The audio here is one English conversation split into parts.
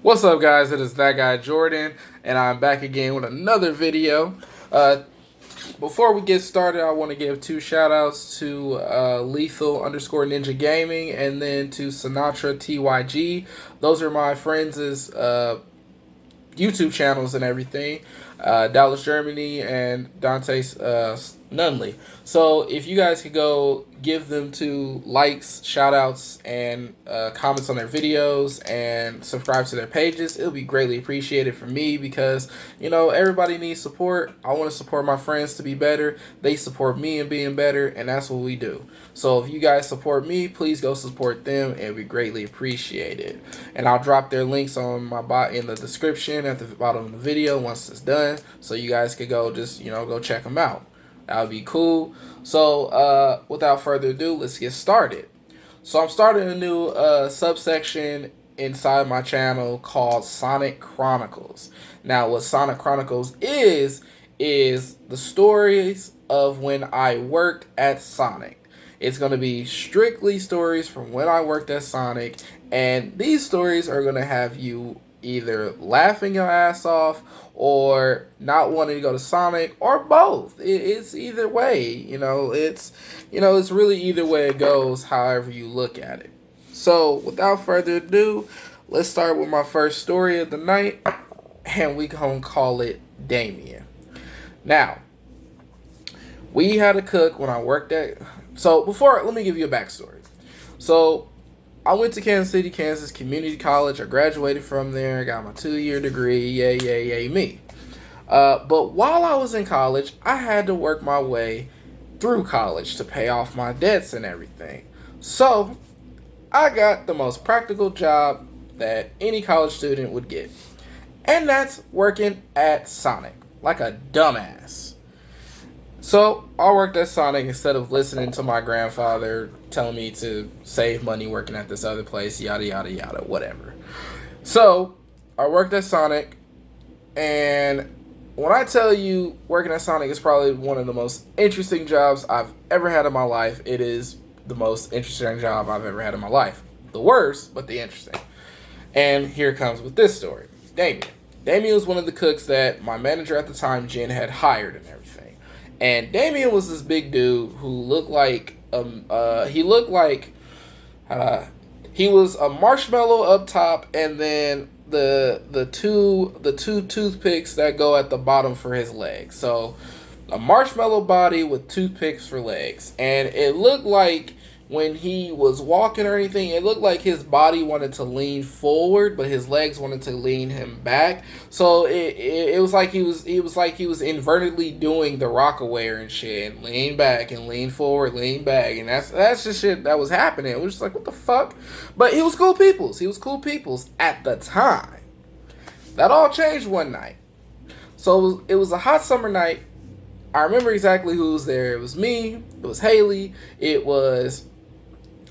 What's up, guys? It is that guy Jordan, and I'm back again with another video. Before we get started, I want to give two shout outs to Lethal underscore Ninja Gaming and then to Sinatra TYG. Those are my friends' YouTube channels and everything. Dallas, Germany, and Dante Nunley. So if you guys could go give them two likes, shout outs, and comments on their videos and subscribe to their pages, it'll be greatly appreciated for me because, everybody needs support. I want to support my friends to be better. They support me in being better, and that's what we do. So if you guys support me, please go support them. It would be greatly appreciated. And I'll drop their links on my bot in the description at the bottom of the video once it's done, so you guys could go go check them out. That would be cool. So without further ado, let's get started. So I'm starting a new subsection inside my channel called Sonic Chronicles. Now, what Sonic Chronicles is the stories of when I worked at Sonic. It's going to be strictly stories from when I worked at Sonic, and these stories are going to have you either laughing your ass off or not wanting to go to Sonic, or both. It's either way, it's really either way it goes, however you look at it. So without further ado, let's start with my first story of the night, and we gonna call it Damion. Now, we had a cook when I worked at... So let me give you a backstory. So I went to Kansas City, Kansas Community College. I graduated from there. I got my 2-year degree. Yay, yay, yay, me. But while I was in college, I had to work my way through college to pay off my debts and everything. So I got the most practical job that any college student would get. And that's working at Sonic, like a dumbass. So I worked at Sonic instead of listening to my grandfather telling me to save money working at this other place, yada, yada, yada, whatever. So I worked at Sonic, and when I tell you working at Sonic is probably one of the most interesting jobs I've ever had in my life, it is the most interesting job I've ever had in my life. The worst, but the interesting. And here comes with this story. Damion. Damion was one of the cooks that my manager at the time, Jen, had hired and everything. And Damion was this big dude who looked like he was a marshmallow up top, and then the two toothpicks that go at the bottom for his legs. So a marshmallow body with toothpicks for legs, and it looked like when he was walking or anything, it looked like his body wanted to lean forward, but his legs wanted to lean him back. So it was like he was invertedly doing the Rockaware and shit, and lean back and lean forward, lean back, and that's just shit that was happening. It was just like, what the fuck? But he was cool peoples. He was cool peoples at the time. That all changed one night. So it was a hot summer night. I remember exactly who was there. It was me. It was Haley. It was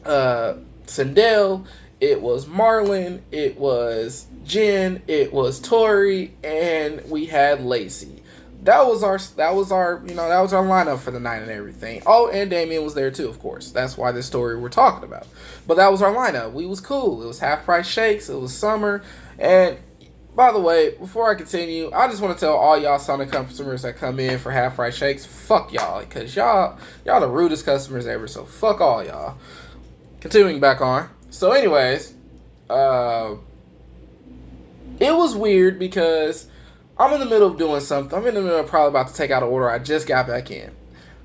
Sindel, it was Marlon, it was Jen, it was Tori, and we had Lacey. That was our lineup for the night and everything. Oh, and Damion was there too, of course. That's why this story we're talking about. But that was our lineup. We was cool. It was half price shakes. It was summer. And by the way, before I continue, I just want to tell all y'all Sonic customers that come in for half price shakes, fuck y'all, because y'all the rudest customers ever. So fuck all y'all. Continuing back on. So anyways, it was weird because I'm in the middle of doing something. I'm in the middle of probably about to take out an order. I just got back in.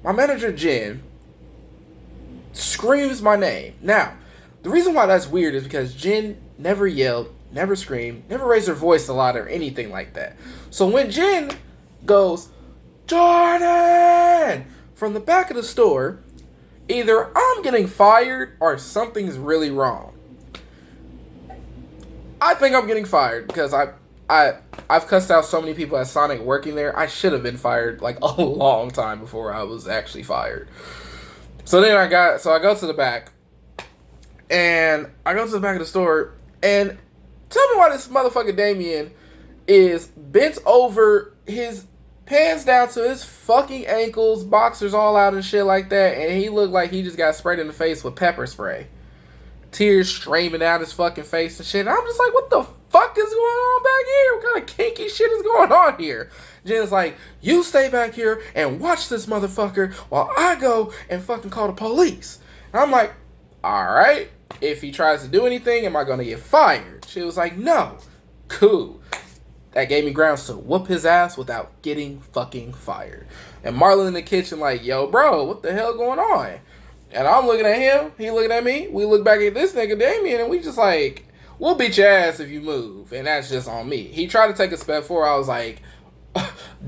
My manager, Jen, screams my name. Now, the reason why that's weird is because Jen never yelled, never screamed, never raised her voice a lot or anything like that. So when Jen goes, Jordan, from the back of the store, either I'm getting fired or something's really wrong. I think I'm getting fired because I've cussed out so many people at Sonic working there. I should have been fired like a long time before I was actually fired. So then I go to the back, and I go to the back of the store, and tell me why this motherfucker Damion is bent over, his pants down to his fucking ankles, boxers all out and shit like that, and he looked like he just got sprayed in the face with pepper spray. Tears streaming out his fucking face and shit. And I'm just like, what the fuck is going kind of kinky shit is going on here? Jen's like, you stay back here and watch this motherfucker while I go and fucking call the police. And I'm like, all right. If he tries to do anything, am I going to get fired? She was like, no. Cool. That gave me grounds to whoop his ass without getting fucking fired. And Marlon in the kitchen like, yo, bro, what the hell going on? And I'm looking at him. He looking at me. We look back at this nigga, Damion, and we just like, we'll beat your ass if you move. And that's just on me. He tried to take a step forward. I was like,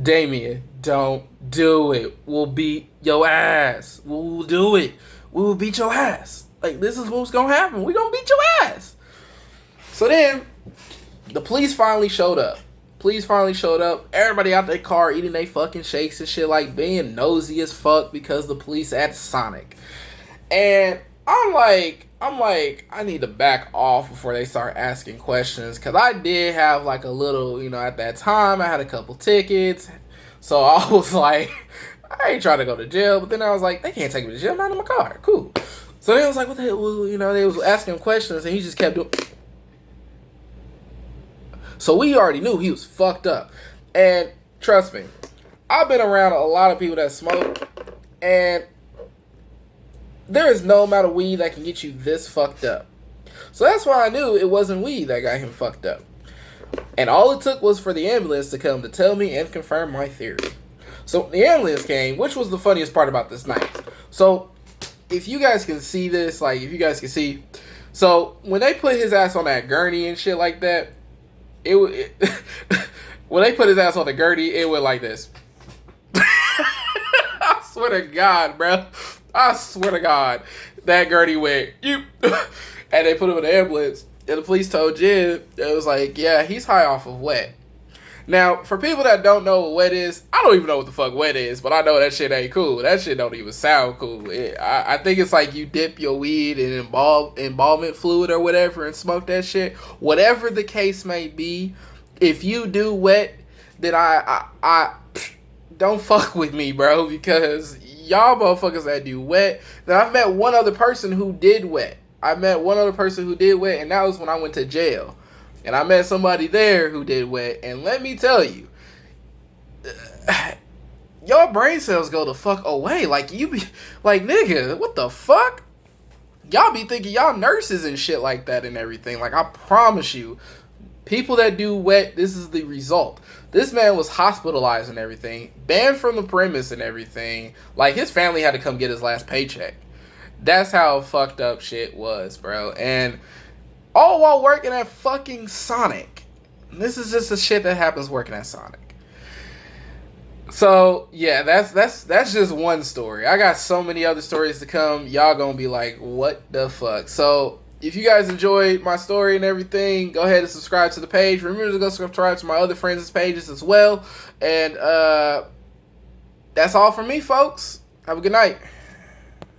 Damion, don't do it. We'll beat your ass. We'll do it. We will beat your ass. Like, this is what's going to happen. We going to beat your ass. So then, the police finally showed up. Everybody out their car eating they fucking shakes and shit, like being nosy as fuck because the police at Sonic. And I'm like, I need to back off before they start asking questions. Because I did have like a little, at that time, I had a couple tickets. So I was like, I ain't trying to go to jail. But then I was like, they can't take me to jail. I'm not in my car. Cool. So they was like, what the hell? Well, they was asking him questions and he just kept doing. So we already knew he was fucked up. And trust me, I've been around a lot of people that smoke. And there is no amount of weed that can get you this fucked up. So that's why I knew it wasn't weed that got him fucked up. And all it took was for the ambulance to come to tell me and confirm my theory. So the ambulance came, which was the funniest part about this night. So if you guys can see this, like if you guys can see. So when they put his ass on that gurney and shit like that, when they put his ass on the gurney, it went like this. I swear to God, bro. I swear to God, that gurney went, you. And they put him in the ambulance. And the police told Jen, it was like, yeah, he's high off of wet. Now, for people that don't know what wet is, I don't even know what the fuck wet is, but I know that shit ain't cool. That shit don't even sound cool. I think it's like you dip your weed in embalmment fluid or whatever and smoke that shit. Whatever the case may be, if you do wet, then I don't fuck with me, bro, because y'all motherfuckers that do wet. Then I've met one other person who did wet. And that was when I went to jail. And I met somebody there who did wet, and let me tell you, your brain cells go the fuck away. Like, you be, like, nigga, what the fuck? Y'all be thinking y'all nurses and shit like that and everything. Like, I promise you, people that do wet, this is the result. This man was hospitalized and everything, banned from the premise and everything. Like, his family had to come get his last paycheck. That's how fucked up shit was, bro. And all while working at fucking Sonic. This is just the shit that happens working at Sonic. So, yeah, that's just one story. I got so many other stories to come. Y'all gonna be like, what the fuck? So, if you guys enjoyed my story and everything, go ahead and subscribe to the page. Remember to go subscribe to my other friends' pages as well. And that's all from me, folks. Have a good night.